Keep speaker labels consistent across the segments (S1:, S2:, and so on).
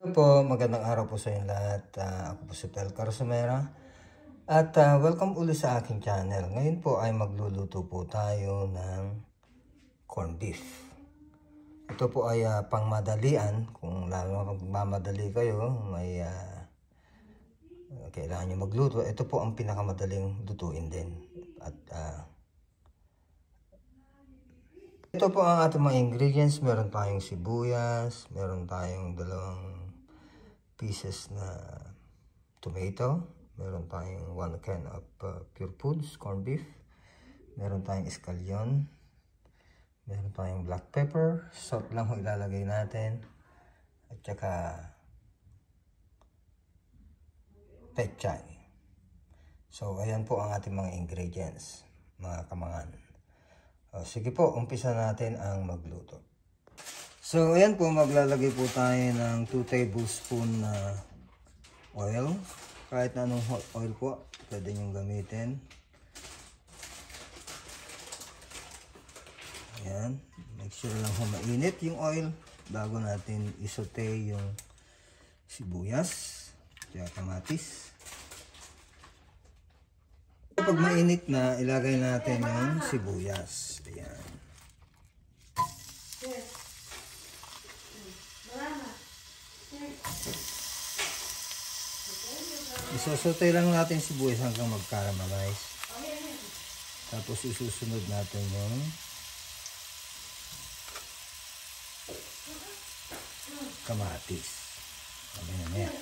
S1: Hello po, magandang araw po sa inyo lahat. Ako po si Pel Carsomera at welcome ulit sa aking channel. Ngayon po ay magluluto po tayo ng corned beef. Ito po ay pangmadalian. Kung lalo magmamadali kayo, may kailangan nyo magluto. Ito po ang pinakamadaling lutuin din. At ito po ang ating mga ingredients. Meron tayong sibuyas, meron tayong 2 pieces na tomato, meron tayong 1 can of pure foods, corned beef, meron tayong escallion, meron tayong black pepper, salt lang ho ilalagay natin, at saka pechay. So ayan po ang ating mga ingredients, mga kamangan. Sige po, umpisa natin ang magluto. So ayan po, maglalagay po tayo ng 2 tablespoon na oil. Kahit na anong hot oil po, pwede nyo gamitin. Ayan, make sure lang mainit yung oil bago natin isote yung sibuyas at kamatis. Pag mainit na, ilagay natin yung sibuyas. Ayan. Isosote lang natin sibuyas hanggang mag-caramelize. Tapos isusunod natin yung kamatis. Ayan na yan.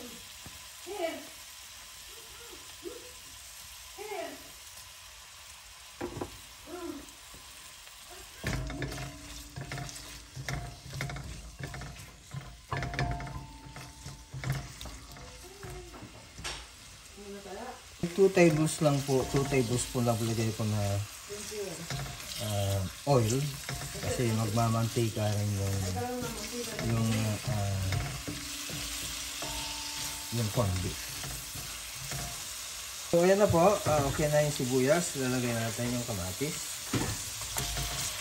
S1: Two tablespoon lang lagay ko na oil kasi magmamantika rin yung corned beef. So ayan na po, okay na yung sibuyas. Lalagay natin yung kamatis.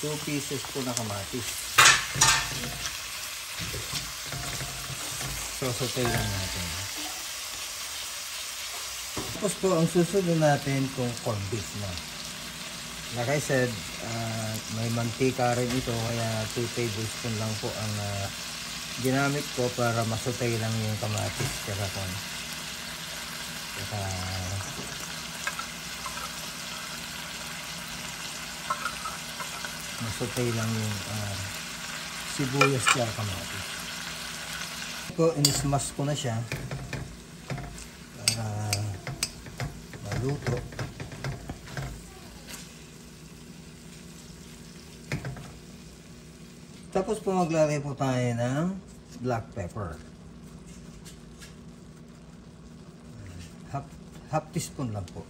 S1: 2 pieces po na kamatis. So sautay lang natin. Tapos po, ang susunod natin kung corned beef na. Like I said, may mantika rin ito, kaya 2 tablespoon lang po ang ginamit ko para masutay lang yung kamatis kaya masutay lang yung sibuyas kaya kamatis. Po, inismas ko na siya para maluto. Tapos po maglalagay po tayo ng black pepper. Half teaspoon lang po.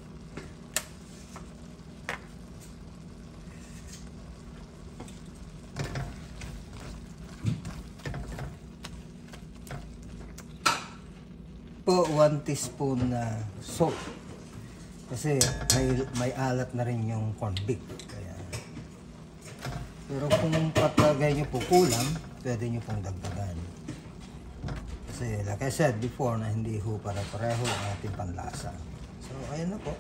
S1: Po 1 teaspoon na salt. Kasi may alat na rin yung corned beef. Pero kung patlagay nyo po kulang, pwede nyo pong dagdagan. Kasi like I said before na hindi ho para-pareho ang ating panlasa. So ayan na po.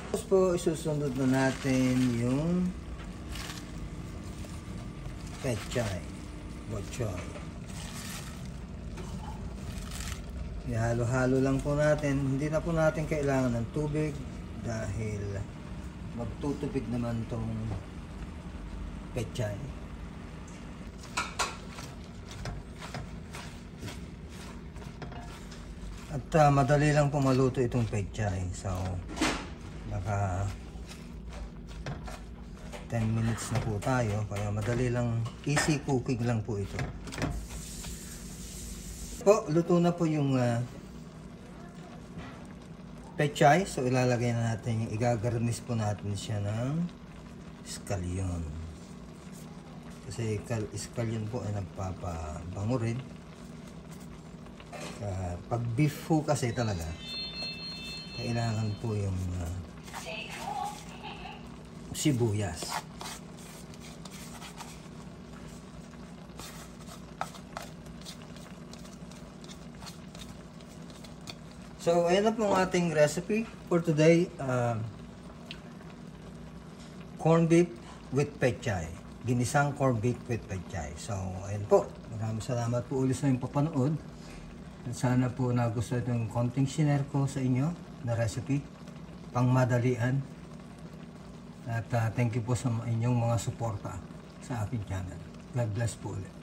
S1: Tapos po isusunod na natin yung pechay, bok choy. Ihalo-halo lang po natin. Hindi na po natin kailangan ng tubig dahil magtutubig naman tong pechay. At madali lang po maluto itong pechay. So naka 10 minutes na po tayo. Kaya madali lang, easy cooking lang po ito. Po, luto na po yung pechay. So ilalagay na natin yung igagarnish po natin siya ng escallion. Kasi escallion po ay nagpapabango rin. Pag beef po kasi talaga kailangan po yung sibuyas. So, ayan na po ang ating recipe for today. Corned beef with pechay. Ginisang corned beef with pechay. So, ayan po. Maraming salamat po ulit sa inyong papanood. At sana po nagustuhan yung konting share ko sa inyo na recipe. Pangmadalian. At thank you po sa inyong mga suporta sa aking channel. God bless po ulit.